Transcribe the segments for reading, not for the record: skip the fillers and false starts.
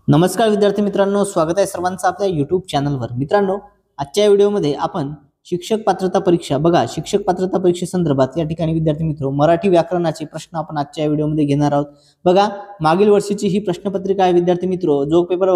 नमस्कार विद्यार्थी मित्रांनो, स्वागत आहे सर्वांचं आपल्या YouTube चॅनलवर। मित्रांनो, आजच्या व्हिडिओमध्ये आपण शिक्षक पात्रता परीक्षा शिक्षक पात्रता परीक्षेसंदर्भात या ठिकाणी विद्यार्थी मित्र मराठी व्याकरणाचे प्रश्न आपण आजच्या व्हिडिओमध्ये घेणार आहोत। मागील वर्षीची ही प्रश्नपत्रिका आहे विद्यार्थी मित्र। जो पेपर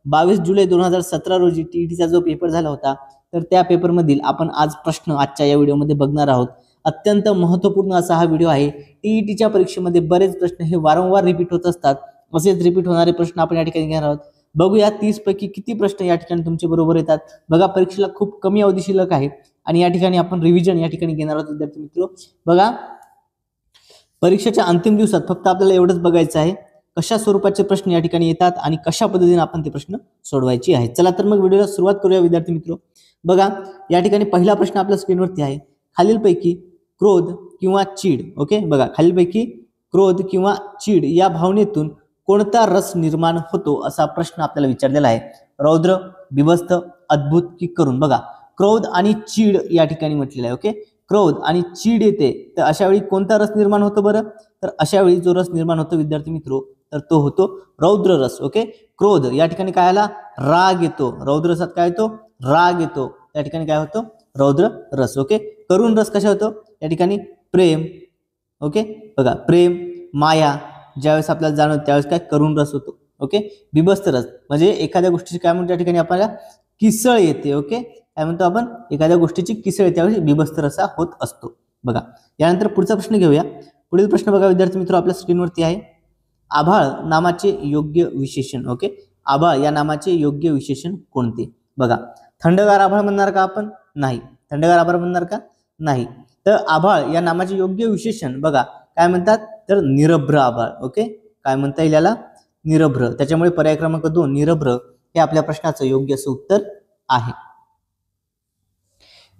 22 जुलै 2017 रोजी टीईटीचा जो पेपर झाला होता, तर त्या पेपर मधील आपण आज प्रश्न आजच्या या व्हिडिओमध्ये बघणार आहोत। अत्यंत महत्त्वपूर्ण असा हा व्हिडिओ आहे। टीईटीच्या परीक्षेमध्ये बरेच प्रश्न हे वारंवार रिपीट होत असतात। असेच रिपीट होणारे प्रश्न आपण या ठिकाणी घेणार आहोत। बघूया 30 पैकी किती प्रश्न या ठिकाणी तुमच्या बरोबर येतात। परीक्षेला खूप कमी अवधी शिल्लक आहे आणि या ठिकाणी आपण रिव्हिजन या ठिकाणी घेणार आहोत विद्यार्थी मित्र। परीक्षेच्या अंतिम दिवसात फक्त आपल्याला एवढंच बघायचं आहे, कशा स्वरूपाचे प्रश्न या ठिकाणी येतात आणि कशा पद्धतीने आपण ते प्रश्न सोडवायचे आहेत। चला तर मग व्हिडिओला सुरुवात करूया विद्यार्थी मित्र। या ठिकाणी पहिला प्रश्न आपल्या स्क्रीनवरती आहे। खालीलपैकी क्रोध किंवा चीड, खालीलपैकी क्रोध किंवा चीड या भावनेतून कोणता रस निर्माण होतो असा प्रश्न आपल्याला विचारलेला आहे। रौद्र, बिभत्स, अद्भुत की करुण। क्रोध आणि चीड या ठिकाणी म्हटलेलं आहे। क्रोध आणि चीड येते, तर अशा वेळी कोणता रस निर्माण होतो बरं? तर अशा वेळी जो रस निर्माण होतो विद्यार्थी मित्र, तर तो होतो रौद्र रस। क्रोध या ठिकाणी काय आला? राग येतो। रौद्र रसात काय येतो? राग येतो। या ठिकाणी काय होतो? रौद्र रस। करुण रस कशा होतो? या ठिकाणी प्रेम। प्रेम, माया ज्यावेळेस आपल्याला जाणवतं त्यावेळेस काय? करुण रस होतो। बिभत्स रस म्हणजे एखाद्या गोष्टीची काय म्हणतो या ठिकाणी आपल्याला? किसळ येते। काय म्हणतो आपण? एखाद्या गोष्टीची किसळ त्यावेळी बिभत्स रसा होत असतो। यानंतर पुढचा प्रश्न घेऊया। पुढील प्रश्न विद्यार्थी मित्र आपल्या स्क्रीनवरती आहे। आभाळ नामाचे योग्य विशेषण। आभाळ या नामाचे योग्य विशेषण कोणते? थंडगार आभाळ म्हणणार का आपण? नाही। थंडगार आभाळ म्हणणार का? नाही। तर आभाळ या नामाचे योग्य विशेषण काय म्हणतात? तर निरभ्र आभाळ। काय म्हणता येईल याला? निरभ्र। त्याच्यामुळे पर्याय क्रमांक 2 निरभ्र हे आपल्या प्रश्नाचं योग्य असं उत्तर आहे।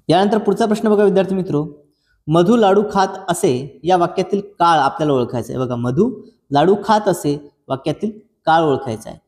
यानंतर पुढचा प्रश्न विद्यार्थी मित्र। मधु लाडू खात असे या वाक्यातील काळ आपल्याला ओळखायचा आहे। मधु लाडू खात असे वाक्यातील काळ ओळखायचा आहे।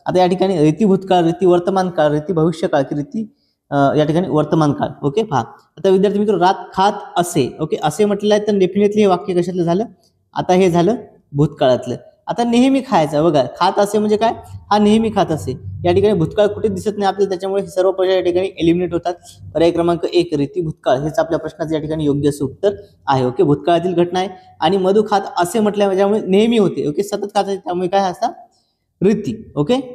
आता या ठिकाणी रीती भूतकाळ, रीती वर्तमान काळ, रीती भविष्यकाळ की रीती या ठिकाणी वर्तमान काळ। पहा आता विद्यार्थी मित्र, रात खात असे असे म्हटलेलं आहे, तर डेफिनेटली हे वाक्य कशातलं झालं? आता हे झालं भूतकाळातलं। आता नेहमी खायचं खात असे म्हणजे काय? हा नेहमी खात असे। या ठिकाणी भूतकाळ कुठे दिसत नाही आपल्याला, त्याच्यामुळे सर्व पर्याय या ठिकाणी एलिमिनेट होतात। पर्याय क्रमांक 1 रीती भूतकाळ हेच आपल्या प्रश्नाचं या ठिकाणी योग्य असं उत्तर आहे। भूतकाळातील घटना आहे आणि मधु खात असे म्हटल्यामुळे नेहमी होते। सतत खात आहे, त्यामुळे काय असता? रीती।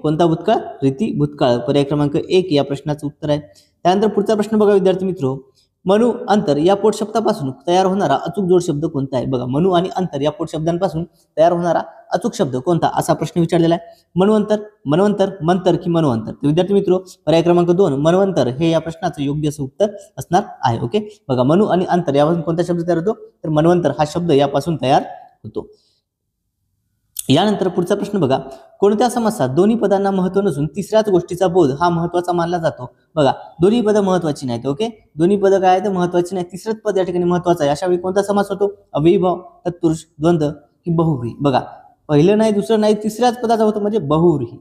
कोणता भूतकाळ? रीती भूतकाळ। पर्याय क्रमांक 1 या प्रश्नाचं उत्तर आहे। त्यानंतर पुढचा प्रश्न विद्यार्थी मित्र। मनु अंतर या पोट शब्दापासून तयार होणारा अचूक जोड शब्द कोणता आहे? मनु आणि अंतर या पोट शब्दांपासून तयार होणारा अचूक शब्द कोणता असा प्रश्न विचारलेला आहे। मनुअंतर, मनवंतर, मंतर की मनवंतर। तर विद्यार्थी मित्र, पर्याय क्रमांक 2 मनवंतर हे या प्रश्नाचं योग्य असं उत्तर असणार आहे। मनु आणि अंतर यापासून कोणता शब्द तयार होतो? तर मनवंतर हा शब्द यापासून तयार होतो। यानंतर पुढचा प्रश्न कोणत्या समासात दोन्ही पदांना महत्त्व नसून तिसऱ्याच गोष्टीचा बोध हा महत्त्वाचा मानला जातो? दोन्ही पद महत्त्वाची नाहीत। दोन्ही पद काय आहेत? महत्त्वाची नाही। तिसरंच पद या ठिकाणी महत्त्वाचं आहे। अशा वेळी कोणता समास होतो? अव्ययीभाव, तत्पुरुष, द्वंद्व की बहुव्रीही। पहिलं नाही, दुसरं नाही, तिसऱ्याच पदाचा होतो म्हणजे बहुव्रीही।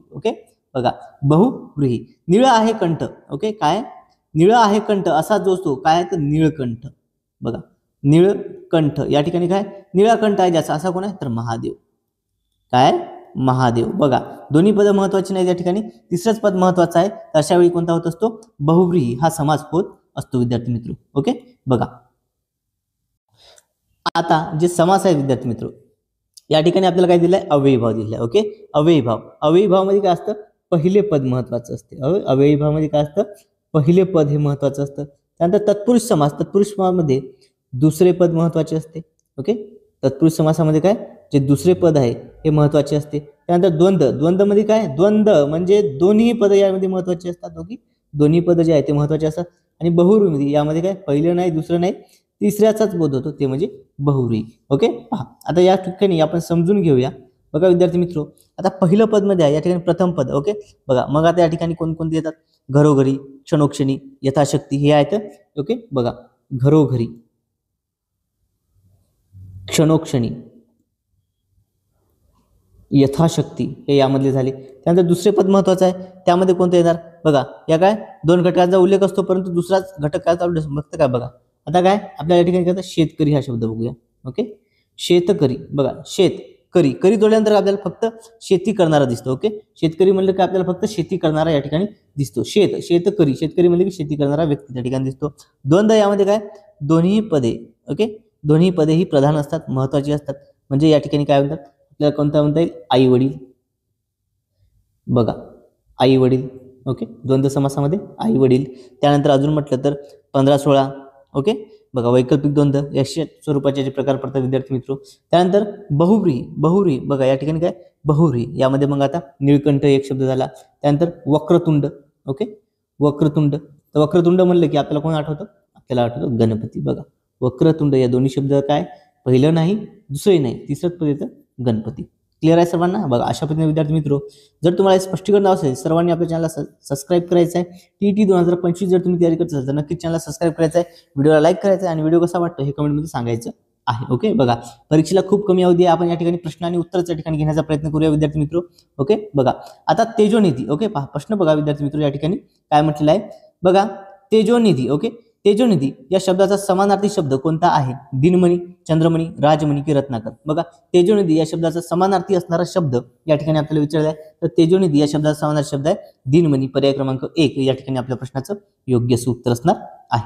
बहुव्रीही। निळ आहे कंठ। काय? निळ आहे कंठ असा जो असतो काय आहे? तर नीळकंठ। नीळकंठ या ठिकाणी काय? निळा कंठ आहे ज्याचा, असा कोण आहे? तर महादेव। काय? महादेव। दोन्ही पद महत्वाची नाही या ठिकाणी, तिसरंच पद महत्वाचं आहे। तर अशा वेळी कोणता होत असतो? बहुव्रीही हा समास होत असतो विद्यार्थी मित्र। आता जे समास आहे विद्यार्थी मित्र, या ठिकाणी आपल्याला काय दिलंय? अव्ययीभाव दिलाय। अव्ययीभाव मध्ये काय असतं? पहिले पद महत्वाचं असते। अव्ययीभाव मध्ये काय असतं? पहिले पद हे महत्वाचं असतं। त्यानंतर तत्पुरुष समास, तत्पुरुष समासामध्ये दुसरे पद महत्वाचे असते। तत्पुरुष समासामध्ये काय? जे दुसरे पद आहे हे महत्वाचे असते। त्यानंतर द्वंद्व, द्वंद्व मध्ये काय? द्वंद्व म्हणजे दोन्ही पद यामध्ये महत्वाचे असतात। दोन्ही पद जे आहेत ते महत्वाचे असतात। आणि बहुव्रीही यामध्ये काय? पहिलं नाही, दुसरं नाही, तिसऱ्याचाच बोध होतो, ते म्हणजे बहुव्रीही। पहा आता या ठिकाणी आपण समजून घेऊया। विद्यार्थी मित्र, आता पहिलं पद मध्ये आहे या ठिकाणी प्रथम पद। मग आता या ठिकाणी कोणकोणते येतात? घरोघरी, क्षणोक्षणी, यथाशक्ती हे आहेत। घरोघरी, क्षणोक्षणी, यथाशक्ती हे यामधले झाले। त्यानंतर दुसरे पद महत्वाचं आहे, त्यामध्ये कोणतं येणार? या काय? दोन घटकांचा उल्लेख असतो, परंतु दुसराच घटक काय चालू फक्त काय? आता काय आपल्या या ठिकाणी शेतकरी हा शब्द बघूया। शेतकरी, शेत करी करी जोडल्यानंतर आपल्याला फक्त शेती करणारा दिसतो. ओके, शेतकरी म्हणलं की आपल्याला फक्त शेती करणारा या ठिकाणी दिसतो. शेतकरी शेतकरी म्हणलं की शेती करणारा व्यक्ती त्या ठिकाणी दिसतो. द्वंद्व यामध्ये काय, दोन्ही पदे. ओके, दोन्ही पदे ही प्रधान असतात, महत्वाची असतात. म्हणजे या ठिकाणी काय म्हणतात आपल्याला, कोणता म्हणता येईल, आई वडील. बघा, आई वडील. ओके, द्वंद्व समासामध्ये आई वडील. त्यानंतर अजून म्हटलं तर 15-16. ओके, बघा, वैकल्पिक द्वंद्व अशा स्वरूपाचे जे प्रकार पडतात विद्यार्थी मित्र. त्यानंतर बहुव्रीही. बघा या ठिकाणी काय, बहुव्रीही. यामध्ये मग आता निळकंठ एक शब्द झाला. त्यानंतर वक्रतुंड. ओके, वक्रतुंड. तर वक्रतुंड म्हणलं की आपल्याला कोण आठवतं, आपल्याला आठवतं गणपती. बघा, वक्रतुंड या दोन्ही शब्द काय, पहिलं नाही दुसरे नाही तिसरंच पद येतं गणपती. क्लिअर आहे सर्वांना. बघा, अशा पद्धतीने विद्यार्थी मित्र, जर तुम्हाला स्पष्टीकरण असेल सर्वांनी आपल्या चॅनलला सबस्क्राईब करायचं आहे. टीटी 2025 जर तुम्ही तयारी करत असाल तर नक्कीच चॅनलला सबस्क्राईब करायचं आहे, व्हिडिओला लाईक करायचं आहे आणि व्हिडिओ कसा वाटतो हे कमेंटमध्ये सांगायचं आहे. ओके, बघा, परीक्षेला खूप कमी अवधी आहे. आपण या ठिकाणी प्रश्न आणि उत्तरच्या ठिकाणी घेण्याचा प्रयत्न करूया विद्यार्थी मित्र. ओके, बघा, आता तेजोनिधी. ओके, पहा प्रश्न बघा विद्यार्थी मित्र, या ठिकाणी काय म्हटलेलं आहे बघा, तेजोनिधी. ओके, तेजोनिधी या शब्दाचा समानार्थी शब्द कोणता आहे, दिनमणी, चंद्रमणी, राजमणी की रत्नाकर. बघा, तेजोनिधी या शब्दाचा समानार्थी असणारा शब्द या ठिकाणी आपल्याला विचारला आहे. तर तेजोनिधी या शब्दाचा समानार्थी शब्द आहे दिनमणी, पर्याय क्रमांक 1 या ठिकाणी आपल्या प्रश्नाचं योग्य उत्तर असणार आहे.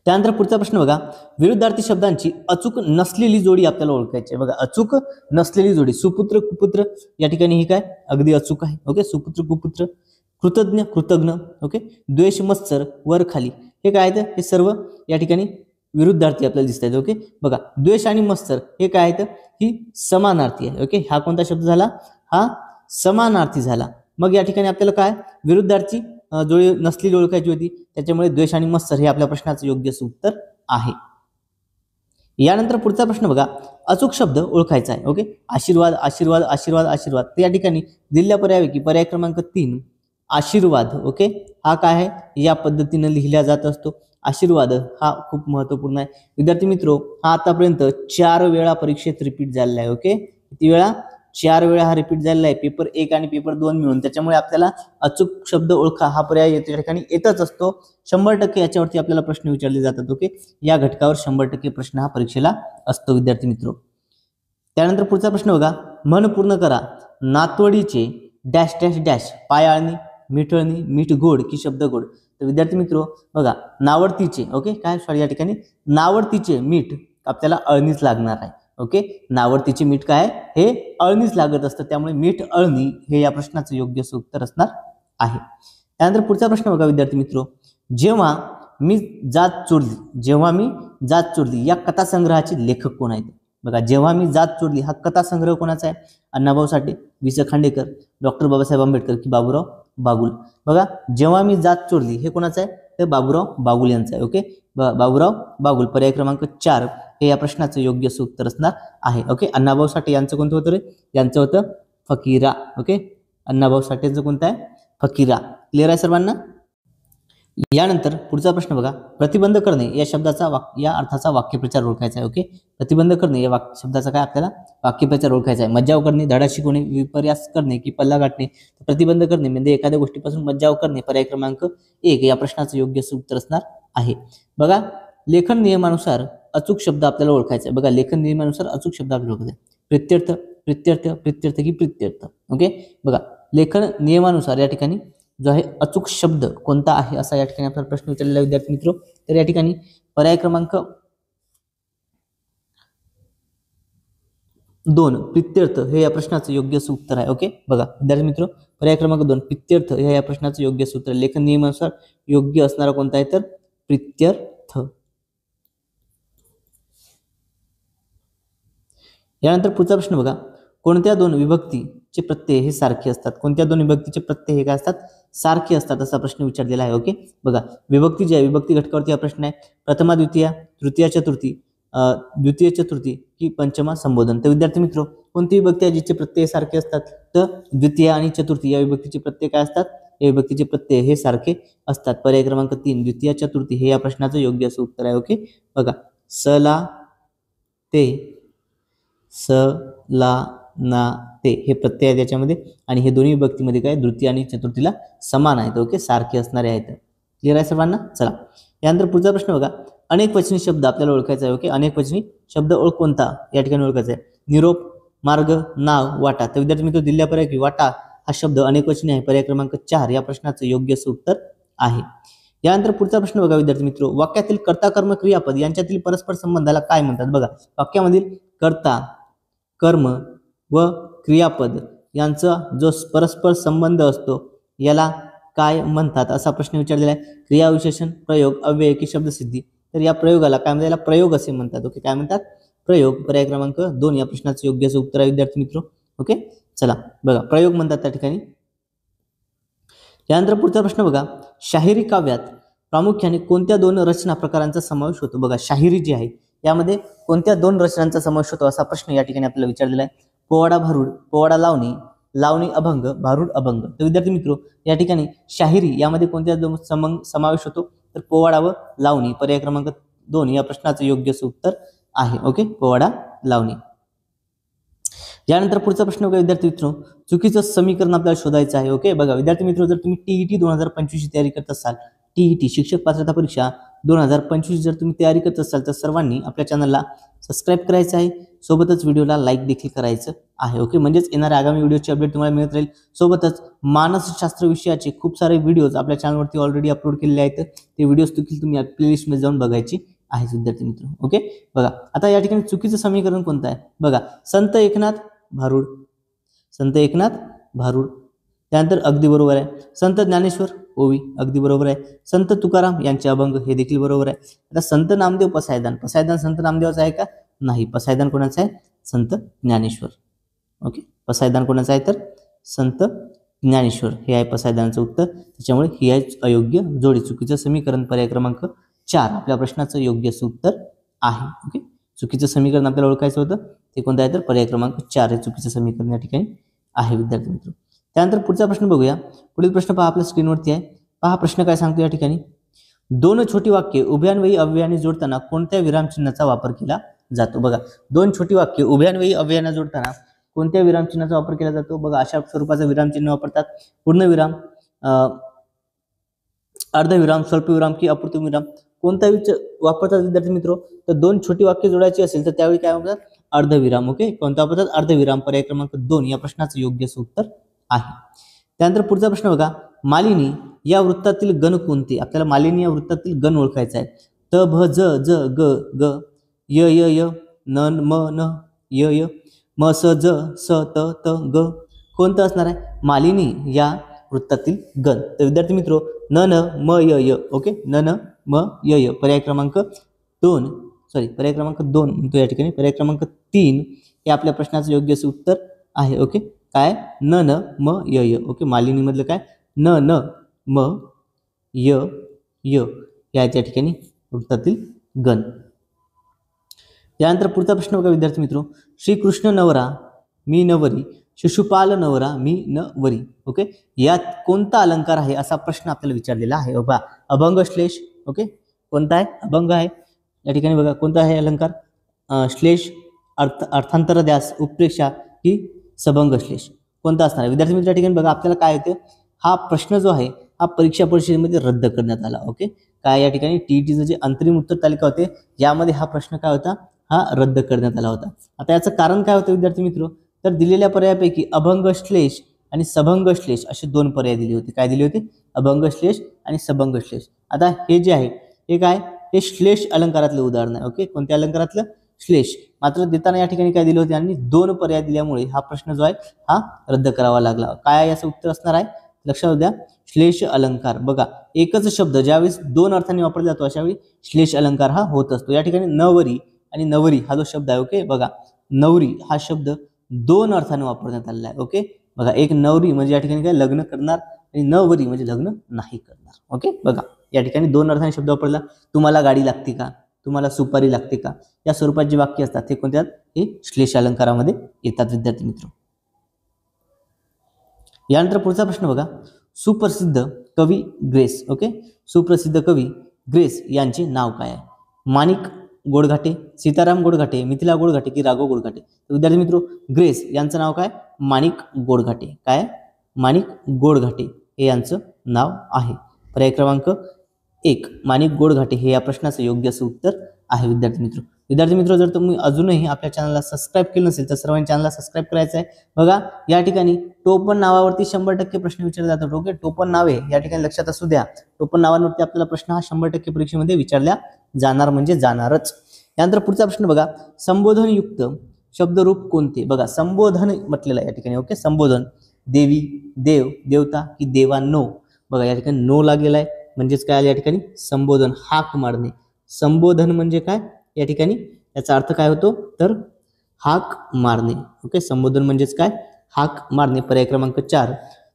त्यानंतर पुढचा प्रश्न बघा, विरुद्धार्थी शब्दांची अचूक नसलेली जोडी आपल्याला ओळखायची आहे. बघा, अचूक नसलेली जोडी, सुपुत्र कुपुत्र या ठिकाणी ही काय, अगदी अचूक आहे. ओके, सुपुत्र कुपुत्र. कृतज्ञ कृतज्ञ. ओके, द्वेष मत्सर वर खाली, हे काय आहेत, हे सर्व या ठिकाणी विरुद्धार्थी आपल्याला दिसत आहेत. ओके, बघा, द्वेष आणि मत्सर हे काय आहेत, ही समानार्थी आहे. ओके, हा कोणता शब्द झाला, हा समानार्थी झाला. मग या ठिकाणी आपल्याला काय, विरुद्धार्थी जोडी नसलेली ओळखायची होती, त्याच्यामुळे द्वेष आणि मत्सर हे आपल्या प्रश्नाचं योग्य उत्तर आहे. यानंतर पुढचा प्रश्न बघा, अचूक शब्द ओळखायचा आहे. ओके, आशीर्वाद आशीर्वाद आशीर्वाद आशीर्वाद. तर या ठिकाणी दिलेल्या पर्यायापैकी पर्याय क्रमांक 3 आशीर्वाद. ओके, हा काय आहे, या पद्धतीने लिहिला जात असतो. आशीर्वाद हा खूप महत्वपूर्ण आहे विद्यार्थी मित्रो. हा आतापर्यंत 4 वेळा परीक्षेत रिपीट झालेला आहे. ओके, किती वेळा, 4 वेळा हा रिपीट झालेला आहे, पेपर 1 आणि पेपर 2 मिळून. त्याच्यामुळे आपल्याला अचूक शब्द ओळखा हा पर्याय या ठिकाणी येतच असतो. 100% याच्यावरती आपल्याला प्रश्न विचारले जातात. ओके, या घटकावर 100% प्रश्न हा परीक्षेला असतो विद्यार्थी मित्रो. त्यानंतर पुढचा प्रश्न बघा, मन पूर्ण करा, नातवडीचे डॅश डॅश डॅश, पायाळणी, मिठळणी, मीठ गोड की शब्द गोड. तर विद्यार्थी मित्रो बघा, नावडतीचे. ओके, काय सॉरी, या ठिकाणी नावडतीचे मीठ आपल्याला अळणीच लागणार आहे. ओके, नावडतीचे मीठ काय, हे अळणीच लागत असतं, त्यामुळे मीठ अळणी हे या प्रश्नाचं योग्य उत्तर असणार आहे. त्यानंतर पुढचा प्रश्न बघा विद्यार्थी मित्रो, जेव्हा मी जात चोरली या कथासंग्रहाचे लेखक कोण आहेत. बघा, जेव्हा मी जात चोरली हा कथासंग्रह कोणाचा आहे, अण्णाभाऊ साठे, वि. स. खांडेकर, डॉक्टर बाबासाहेब आंबेडकर की बाबूराव बागुल. बघा, जेव्हा मी जात चोरली हे कोणाचं आहे, तर बाबूराव बागुल यांचं आहे. ओके, बाबूराव बागुल, पर्याय क्रमांक 4 हे या प्रश्नाचं योग्य उत्तर असणार आहे. ओके, अण्णाभाऊ साठे यांचं कोणतं होतं रे, यांचं होतं फकीरा. ओके, अण्णाभाऊ साठेंचं कोणतं आहे, फकीरा. क्लिअर आहे सर्वांना. यानंतर पुढचा प्रश्न बघा, प्रतिबंध करणे या शब्दाचा या अर्थाचा वाक्यप्रचार ओळखायचा आहे. ओके, प्रतिबंध करणे या शब्दाचा काय आपल्याला वाक्यप्रचार ओळखायचा आहे. मज्जाव करणे, धडा शिकवणे, विपर्यास करणे की पल्ला गाठणे. प्रतिबंध करणे म्हणजे एखाद्या गोष्टीपासून मज्जाव करणे, पर्याय क्रमांक 1 या प्रश्नाचं योग्य उत्तर असणार आहे. बघा, लेखन नियमानुसार अचूक शब्द आपल्याला ओळखायचा आहे. बघा, लेखन नियमानुसार अचूक शब्द आपल्याला ओळखायचा आहे. प्रित्यर्थ, प्रित्यर्थ, प्रित्यर्थ की प्रित्यर्थ. ओके, बघा, लेखन नियमानुसार या ठिकाणी जो आहे अचूक शब्द कोणता आहे असा या ठिकाणी आपल्याला प्रश्न विचारलेला विद्यार्थी मित्र. तर या ठिकाणी पर्याय क्रमांक 2 प्रित्यर्थ हे या प्रश्नाचं योग्य उत्तर आहे. ओके, बघा विद्यार्थी मित्र, पर्याय क्रमांक 2 प्रित्यर्थ हे या प्रश्नाचं योग्य उत्तर आहे. लेखन नियमानुसार योग्य असणारा कोणता आहे, तर प्रित्यर्थ. यानंतर पुढचा प्रश्न बघा, कोणत्या 2 विभक्तीचे प्रत्यय हे सारखे असतात. कोणत्या 2 विभक्तीचे प्रत्यय हे काय असतात, सारखे असतात असा प्रश्न विचारलेला आहे. ओके, बघा, विभक्ती जे आहे विभक्ती घटकावरती हा प्रश्न आहे. प्रथमा द्वितीया, तृतीया चतुर्थी, द्वितीय चतुर्थी की पंचमा संबोधन. तर विद्यार्थी मित्र, कोणती विभक्ती आहे जिचे प्रत्यय सारखे असतात, तर द्वितीय आणि चतुर्थी या विभक्तीचे प्रत्यय काय असतात, या विभक्तीचे प्रत्यय हे सारखे असतात. पर्याय क्रमांक 3 द्वितीय चतुर्थी हे या प्रश्नाचं योग्य असं उत्तर आहे. ओके, बघा, सला ते, स ला ना ते हे प्रत्यय आहेत याच्यामध्ये, आणि हे दोन्ही विभक्तीमध्ये काय द्वितीय आणि चतुर्थीला समान आहेत. ओके, सारखे असणारे आहेत. क्लिअर आहे सर्वांना. चला, यानंतर पुढचा प्रश्न बघा, अनेक वचनी शब्द आपल्याला ओळखायचा आहे. ओके, अनेक वचनी शब्द कोणता या ठिकाणी ओळखायचा आहे. निरोप, मार्ग, नाव, वाटा. तर विद्यार्थी मित्र दिलेल्या पर्यायी वाटा हा शब्द अनेकवचनी आहे. पर्याय क्रमांक 4 या प्रश्नाचं योग्य असं उत्तर आहे. यानंतर पुढचा प्रश्न बघा विद्यार्थी मित्र, वाक्यातील कर्ता कर्म क्रियापद यांच्यातील परस्पर संबंधाला काय म्हणतात? बघा, वाक्यामधील कर्ता कर्म व क्रियापद यांचा जो परस्पर संबंध असतो याला काय म्हणतात असा प्रश्न विचारलेला आहे. क्रियाविशेषण, प्रयोग, अव्यय की शब्दसिद्धी. तर या प्रयोगाला काय म्हणतात? याला प्रयोग असे म्हणतात. ओके, काय म्हणतात? प्रयोग. पर्याय क्रमांक 2 या प्रश्नाचं योग्य असं उत्तर आहे विद्यार्थी मित्र. ओके, चला बघा, प्रयोग म्हणतात त्या ठिकाणी. त्यानंतर पुढचा प्रश्न बघा, शाहिरी काव्यात प्रामुख्याने कोणत्या 2 रचना प्रकारांचा समावेश होतो? बघा, शाहिरी जी आहे यामध्ये कोणत्या 2 रचनांचा समावेश होतो असा प्रश्न या ठिकाणी आपल्याला विचारलेला आहे. पोवाडा भारुड, पोवाडा लावणी, लावणी अभंग, भारुड अभंग. तर विद्यार्थी मित्र या ठिकाणी शाहिरी यामध्ये कोणत्या 2 समावेश होतो? तर पोवाडा व लावणी. पर्याय क्रमांक 2 या प्रश्नाचं योग्य असं उत्तर आहे. ओके, पोवाडा लावणी. यानंतर पुढचा प्रश्न बघा विद्यार्थी मित्र, चुकीचं समीकरण आपल्याला शोधायचं आहे. ओके, बघा विद्यार्थी मित्र, जर तुम्ही टीईटी 2025 ची तयारी करत असाल, टीईटी शिक्षक पात्रता परीक्षा 2025 जर तुम्ही तयारी करत असाल तर सर्वांनी आपल्या चॅनलला सबस्क्राईब करायचं आहे, सोबतच व्हिडिओला लाईक देखील करायचं आहे. ओके, म्हणजेच येणाऱ्या आगामी व्हिडिओची अपडेट तुम्हाला मिळत राहील. सोबतच मानसशास्त्र विषयाचे खूप सारे व्हिडिओज आपल्या चॅनलवरती ऑलरेडी अपलोड केलेले आहेत. ते व्हिडिओज देखील तुम्ही प्लेलिस्टमध्ये जाऊन बघायची आहेत विद्यार्थी मित्र. ओके, बघा आता या ठिकाणी चुकीचं समीकरण कोणतं आहे? बघा, संत एकनाथ भारुड, संत एकनाथ भारुड. त्यानंतर अगदी बरोबर आहे. संत ज्ञानेश्वर ओवी, अगदी बरोबर आहे. संत तुकाराम यांचे अभंग, हे देखील बरोबर आहे. आता संत नामदेव पसायदान, पसायदान संत नामदेवाचं आहे का? नाही, पसायदान कोणाचं आहे? संत ज्ञानेश्वर. ओके, पसायदान कोणाचं आहे? तर संत ज्ञानेश्वर हे आहे पसायदानाचं उत्तर. त्याच्यामुळे ही आहे अयोग्य जोडी. चुकीचं समीकरण पर्याय क्रमांक 4 आपल्या प्रश्नाचं योग्य असं उत्तर आहे. ओके, चुकीचं समीकरण आपल्याला ओळखायचं होतं, ते कोणतं आहे? तर पर्याय क्रमांक 4 हे चुकीचं समीकरण या ठिकाणी आहे विद्यार्थी मित्र. त्यानंतर पुढचा प्रश्न बघूया. पुढील प्रश्न पहा आपल्या स्क्रीनवरती आहे. पहा प्रश्न काय सांगतो या ठिकाणी. 2 छोटी वाक्ये उभयान्वयी अव्ययाने जोडताना कोणत्या विरामचिन्हाचा वापर केला जातो? बघा, 2 छोटी वाक्ये उभयान्वयी अव्ययाने जोडताना कोणत्या विरामचिन्हाचा वापर केला जातो? बघा, अशा स्वरूपाचं विरामचिन्ह वापरतात. पूर्णविराम, अर्धविराम, स्वल्पविराम की अपूर्णविराम. कोणता वापरतात विद्यार्थी मित्र? तर 2 छोटी वाक्य जोडायची असेल तर त्यावेळी काय वापरतात? अर्धविराम. ओके, कोणता वापरतात? अर्धविराम. पर्याय क्रमांक 2 या प्रश्नाचं योग्य असं उत्तर आहे. त्यानंतर पुढचा प्रश्न बघा, मालिनी या वृत्तातील गण कोणते? आपल्याला मालिनी या वृत्तातील गण ओळखायचा आहे. त भ ज ज ग ग, य य य, न म न, य य, म स ज स त त ग. कोणतं असणार आहे? मालिनी या वृत्तातील गण. तर विद्यार्थी मित्र न न म य य. ओके, न न म य य. पर्याय क्रमांक 2 पर्याय क्रमांक 2 म्हणतो या ठिकाणी. पर्याय क्रमांक 3 हे आपल्या प्रश्नाचं योग्य असं उत्तर आहे. ओके, काय? न न म य य. ओके, मालिनी मधलं काय? न न म य य या ठिकाणी वृत्तातील गण. त्यानंतर पुढचा प्रश्न बघा विद्यार्थी मित्र, श्रीकृष्ण नवरा मी नवरी, शिशुपाल नवरा मी नवरी. ओके, यात कोणता अलंकार आहे असा प्रश्न आपल्याला विचारलेला आहे. बघा, अभंग श्लेष. ओके, कोणता आहे? अभंग आहे या ठिकाणी. बघा, कोणता आहे अलंकार? श्लेष, अर्थांतर ध्यास, उत्प्रेक्षा की सबंग श्लेष. कोणता असणार आहे विद्यार्थी मित्र? या ठिकाणी बघा, आपल्याला काय येतं, हा प्रश्न जो आहे हा परीक्षा परिषदेमध्ये रद्द करण्यात आला. ओके, काय या ठिकाणी टीईटीचं जे अंतरिम उत्तर तालिका होते यामध्ये हा प्रश्न काय होता? हा रद्द करण्यात आला होता. आता याचं कारण काय होतं विद्यार्थी मित्र? तर दिलेल्या पर्यायापैकी अभंग श्लेष आणि सबंग श्लेष असे 2 पर्याय दिले होते. काय दिले होते? अभंग श्लेष आणि सबंग श्लेष. आता हे जे आहे हे काय? हे श्लेष अलंकारातले उदाहरण आहे. ओके, कोणत्या अलंकारातलं? श्लेष. मात्र देताना या ठिकाणी काय दिले होते? आणि 2 पर्याय दिल्यामुळे हा प्रश्न जो आहे हा रद्द करावा लागला. काय याचं उत्तर असणार आहे? लक्षात द्या, श्लेष अलंकार. बघा, एकच शब्द ज्यावेळेस 2 अर्थांनी वापरला जातो अशा वेळी श्लेष अलंकार हा होत असतो. या ठिकाणी नवरी आणि नवरी हा जो शब्द आहे, ओके, बघा, नवरी हा शब्द 2 अर्थाने वापरण्यात आलेला आहे. ओके, बघा, एक नवरी म्हणजे या ठिकाणी काय? लग्न करणार, आणि नवरी म्हणजे लग्न नाही करणार. ओके, बघा, या ठिकाणी 2 अर्थाने शब्द वापरला. तुम्हाला गाडी लागते का? तुम्हाला सुपारी लागते का? या स्वरूपात जे वाक्य असतात ते कोणत्यात? हे श्लेष अलंकारामध्ये येतात विद्यार्थी मित्र. यानंतर पुढचा प्रश्न बघा, सुप्रसिद्ध कवी ग्रेस. ओके, सुप्रसिद्ध कवी ग्रेस यांचे नाव काय आहे? माणिक गोडघाटे, सीताराम गोडघाटे, मिथिला गोडघाटे की राघव गोडघाटे. तर विद्यार्थी मित्र, ग्रेस यांचं नाव काय? माणिक गोडघाटे. काय? माणिक गोडघाटे हे यांचं नाव आहे. पर्याय क्रमांक 1 माणिक गोडघाटे हे या प्रश्नाचं योग्य असं उत्तर आहे विद्यार्थी मित्र. विद्यार्थी मित्र, जर तुम्ही अजूनही आपल्या चॅनलला सबस्क्राईब केलं नसेल तर सर्वांनी चॅनलला सबस्क्राईब करायचं आहे। बघा या ठिकाणी टोपण नावावरती 100% प्रश्न विचारले जातात। ओके, टोपण नावे या ठिकाणी लक्षात असू द्या, टोपण नावांवरती आपल्याला प्रश्न हा 100% परीक्षेमध्ये विचारला जाणार म्हणजे जाणारच। यानंतर पुढचा प्रश्न बघा, संबोधन युक्त शब्दरूप कोणते? बघा संबोधन म्हटलेलं आहे या ठिकाणी। ओके, संबोधन देवी, देव, देवता की देवांनो? बघा या ठिकाणी नो लागलेला आहे, म्हणजेच काय आलं या ठिकाणी? संबोधन, हाक मारणे। संबोधन म्हणजे काय या ठिकाणी? याचा अर्थ काय होतो तर हाक मारणे। ओके, संबोधन म्हणजेच काय? हाक मारणे। पर्याय क्रमांक 4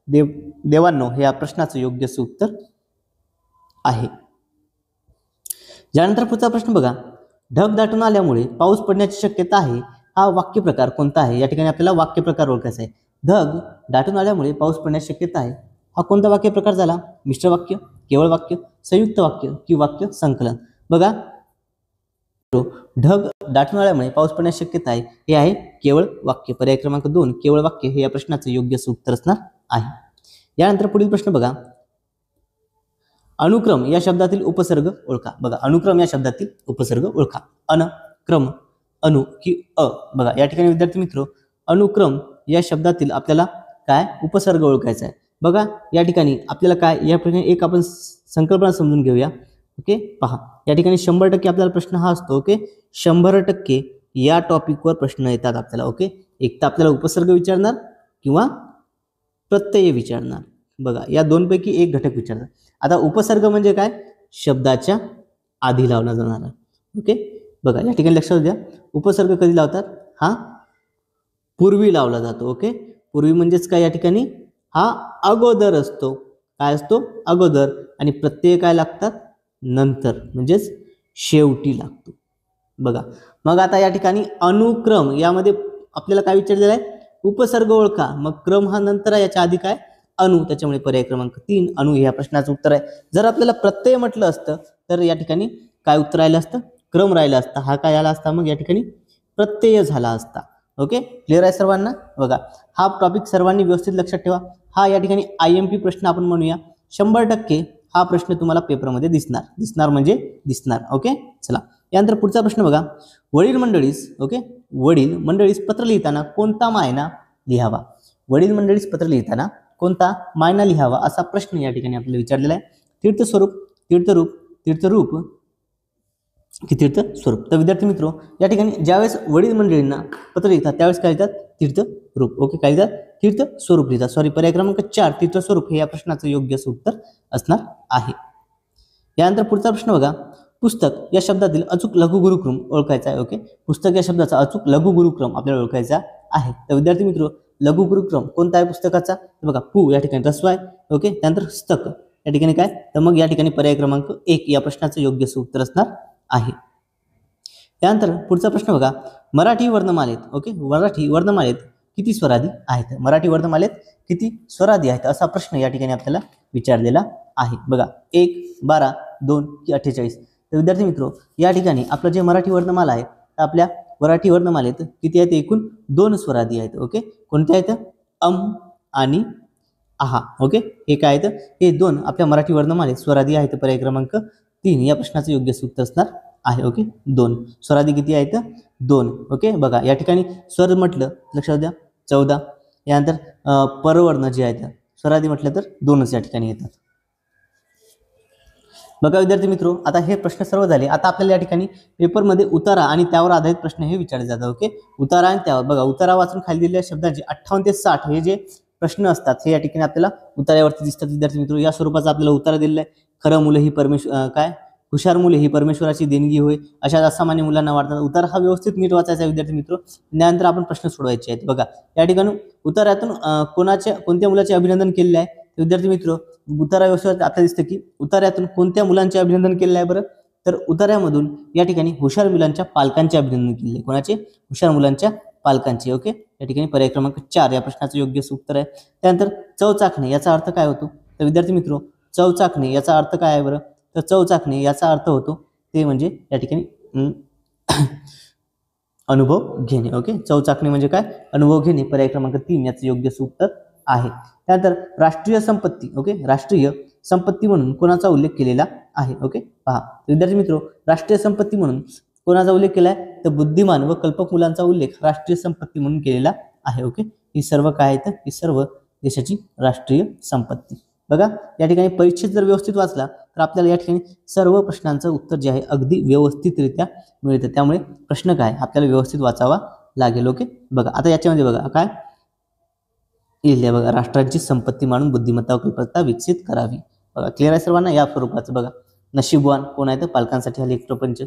देवांनो हे या प्रश्नाचं योग्य उत्तर आहे। यानंतर पुढचा प्रश्न बघा, ढग दाटून आल्यामुळे पाऊस पडण्याची शक्यता आहे, हा वाक्यप्रकार कोणता आहे? या ठिकाणी आपल्याला वाक्यप्रकार ओळखायचा आहे। ढग दाटून आल्यामुळे पाऊस पडण्याची शक्यता आहे, हा कोणता वाक्यप्रकार झाला? मिश्र वाक्य, केवळ वाक्य, संयुक्त वाक्य की वाक्य संकलन? बघा ढग दाटून आल्यामुळे पाऊस पडण्याची शक्यता आहे, हे आहे केवळ वाक्य। पर्याय क्रमांक 2 केवळ वाक्य हे या प्रश्नाचं योग्य उत्तर असणार आहे। यानंतर पुढील प्रश्न बघा, अनुक्रम या शब्दातील उपसर्ग ओळखा। बघा अनुक्रम या शब्दातील उपसर्ग ओळखा। अन, क्रम, अनु की अ? बघा या ठिकाणी विद्यार्थी मित्र, अनुक्रम या शब्दातील आपल्याला काय उपसर्ग ओळखायचा आहे। बघा या ठिकाणी आपल्याला काय या ठिकाणी एक आपण संकल्पना समजून घेऊया। ओके, पहा या ठिकाणी 100% आपल्याला प्रश्न हा असतो। ओके, 100% या टॉपिकवर प्रश्न येतात आपल्याला। ओके, एक तर आपल्याला उपसर्ग विचारणार किंवा प्रत्यय विचारणार। बघा या दोनपैकी एक घटक विचारणार। आता उपसर्ग म्हणजे काय? शब्दाच्या आधी लावला जाणारा। ओके, बघा या ठिकाणी लक्षात द्या, उपसर्ग कधी लावतात? हा पूर्वी लावला जातो। ओके, पूर्वी म्हणजेच काय या ठिकाणी? हा अगोदर असतो। काय असतो? अगोदर। आणि प्रत्यय काय लागतात? नंतर, म्हणजेच शेवटी लागतो। बघा मग आता या ठिकाणी अनुक्रम यामध्ये आपल्याला काय विचारलेलं आहे? उपसर्ग ओळखा। मग क्रम हा नंतर आहे, याच्या आधी काय? अनु, त्याच्यामुळे पर्याय क्रमांक 3 अनु या प्रश्नाचं उत्तर आहे। जर आपल्याला प्रत्यय म्हटलं असतं तर या ठिकाणी काय उत्तर राहिलं असतं? क्रम राहिला असता। हा काय आला असता? मग या ठिकाणी प्रत्यय झाला असता। ओके, क्लिअर आहे सर्वांना? बघा हा टॉपिक सर्वांनी व्यवस्थित लक्षात ठेवा। हा या ठिकाणी IMP प्रश्न आपण म्हणूया। 100% हा प्रश्न तुम्हाला पेपरमध्ये दिसणार म्हणजे दिसणार। ओके, चला यानंतर पुढचा प्रश्न बघा, वडील मंडळीस, ओके, वडील मंडळीस पत्र लिहिताना कोणता मायना लिहावा? वडील मंडळीस पत्र लिहिताना कोणता मायना लिहावा असा प्रश्न या ठिकाणी आपल्याला विचारलेला आहे। तीर्थस्वरूप, तीर्थरूप, तीर्थरूप की तीर्थस्वरूप? तर विद्यार्थी मित्र या ठिकाणी ज्यावेळेस वडील मंडळींना पत्र लिहितात त्यावेळेस काय लिहितात? तीर्थरूप। ओके, काय लिहितात? तीर्थस्वरूप लिहितात। सॉरी, पर्याय क्रमांक 4 तीर्थस्वरूप हे या प्रश्नाचं योग्य उत्तर असणार आहे। यानंतर पुढचा प्रश्न बघा, पुस्तक या शब्दातील अचूक लघुगुरुक्रम ओळखायचा आहे। ओके, पुस्तक या शब्दाचा अचूक लघुगुरुक्रम आपल्याला ओळखायचा आहे। तर विद्यार्थी मित्र लघुगुरुक्रम कोणता आहे पुस्तकाचा? तर बघा पु या ठिकाणी रस्व आहे। ओके, त्यानंतर स्तक या ठिकाणी काय? तर मग या ठिकाणी पर्याय क्रमांक 1 या प्रश्नाचं योग्य उत्तर असणार आहे। त्यानंतर पुढचा प्रश्न बघा, मराठी वर्णमालेत, ओके, मराठी वर्णमालेत किती स्वरादी आहेत? मराठी वर्णमालेत किती स्वरादी आहेत असा प्रश्न या ठिकाणी आपल्याला विचारलेला आहे। बघा 1, 12, 2 की 48? तर विद्यार्थी मित्र या ठिकाणी आपलं जे मराठी वर्णमाला आहे आपल्या मराठी वर्णमालेत किती आहेत? एकूण 2 स्वरादी आहेत। ओके, कोणत्या आहेत? आणि आहा। ओके, हे काय आहेत? हे 2 आपल्या मराठी वर्णमालेत स्वरादी आहेत। पर्याय क्रमांक 3 या प्रश्नाचं योग्य उत्तर असणार आहे। ओके, 2 स्वरादी किती आहेत? 2। ओके, बघा या ठिकाणी स्वर म्हटलं लक्षात द्या 14। यानंतर परवर्ण जे आहेत स्वरादी म्हटलं तर 2च या ठिकाणी येतात। बघा विद्यार्थी मित्रो, आता हे प्रश्न सर्व झाले। आता आपल्याला या ठिकाणी पेपरमध्ये उतारा आणि त्यावर आधारित प्रश्न हे विचारले जातात। ओके, उतारा आणि त्यावर बघा उतारा वाचून खाली दिलेल्या शब्दांचे 58 ते 60 हे जे प्रश्न असतात हे या ठिकाणी आपल्याला उतार्यावरती दिसतात। विद्यार्थी मित्रो या स्वरूपाचा आपल्याला उत्तर दिलेला आहे। खरं मुलं ही काय हुशार मुले ही परमेश्वराची देणगी होय, अशा असामान्य मुलांना वाटतात। उतारा हा व्यवस्थित नीट वाचायचा विद्यार्थी मित्रो, त्यानंतर आपण प्रश्न सोडवायचे आहेत। बघा या ठिकाणी उतार्यातून कोणत्या मुलाचे अभिनंदन केलेले आहे? विद्यार्थी मित्रो उतारा व्यवस्थित आता दिसतं की उतार्यातून कोणत्या मुलांचे अभिनंदन केलेलं आहे? बरं तर उतार्यामधून या ठिकाणी हुशार मुलांच्या पालकांचे अभिनंदन केलेले आहे। कोणाचे? हुशार मुलांच्या पालकांचे। ओके, या ठिकाणी पर्याय क्रमांक 4 या प्रश्नाचं योग्य उत्तर आहे। त्यानंतर चव चाखणे याचा अर्थ काय होतो? तर विद्यार्थी मित्रो चव चाखणे याचा अर्थ काय आहे? बरं तर चव चाखणे याचा अर्थ होतो ते म्हणजे या ठिकाणी अनुभव घेणे। ओके, चव चाखणे म्हणजे काय? अनुभव घेणे। पर्याय क्रमांक 3 याचं योग्य उत्तर आहे। त्यानंतर राष्ट्रीय संपत्ती, ओके, राष्ट्रीय संपत्ती म्हणून कोणाचा उल्लेख केलेला आहे? ओके, पहा विद्यार्थी मित्रो राष्ट्रीय संपत्ती म्हणून कोणाचा उल्लेख केलाय तर बुद्धिमान व कल्पक मुलांचा उल्लेख राष्ट्रीय संपत्ती म्हणून केलेला आहे. ओके, ही सर्व काय आहेत, ही सर्व देशाची राष्ट्रीय संपत्ती. बघा या ठिकाणी परीक्षेत जर व्यवस्थित वाचला तर आपल्याला या ठिकाणी सर्व प्रश्नांचं उत्तर जे आहे अगदी व्यवस्थितरित्या मिळतं. त्यामुळे प्रश्न काय आपल्याला व्यवस्थित वाचावा लागेल. ओके, बघा आता याच्यामध्ये बघा काय लिहिले बघा, राष्ट्राची संपत्ती मानून बुद्धिमत्ता व कल्पकता विकसित करावी. बघा क्लिअर आहे सर्वांना. या स्वरूपाचं बघा नशीबवान कोण आहे तर पालकांसाठी हा लेख प्रपंच.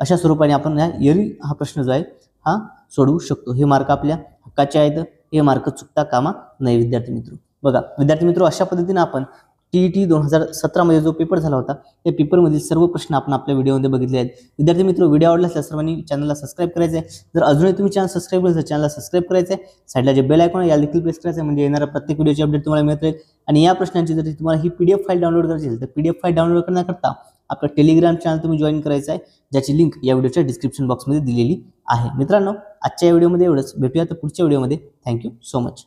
अशा स्वरूपाने आपण हा प्रश्न जो आहे हा सोडवू शकतो. हे मार्क आपल्या हक्काचे आहेत, हे मार्क चुकता कामा नये विद्यार्थी मित्र. बघा विद्यार्थी मित्र, अशा पद्धतीने आपण TET 2017 मध्ये जो पेपर झाला होता त्या पेपरमधील सर्व प्रश्न आपण आपल्या व्हिडिओमध्ये बघितले आहेत. विद्यार्थी मित्र, व्हिडिओ आवडला असल्यास सर्वांनी चॅनलला सबस्क्राईब करायचं आहे. जर अजूनही तुम्ही चॅनल सबस्क्राईब केलं तर चॅनलला सबस्क्राईब करायचं आहे. साईडला जे बेल आयकॉन आहे याला देखील प्रेस करायचं आहे, म्हणजे येणारा प्रत्येक व्हिडिओची अपडेट तुम्हाला मिळत राहील. आणि या प्रश्नांची जर तुम्हाला ही PDF फाईल डाउनलोड करायची असेल तर PDF फाईल डाउनलोड करण्याकरता आपलं टेलिग्राम चॅनल तुम्ही जॉईन करायचं आहे, ज्याची लिंक या व्हिडिओच्या डिस्क्रिप्शन बॉक्समध्ये दिलेली आहे. मित्रांनो, आजच्या या व्हिडिओमध्ये एवढंच. भेटूया तर पुढच्या व्हिडिओमध्ये. Thank you so much.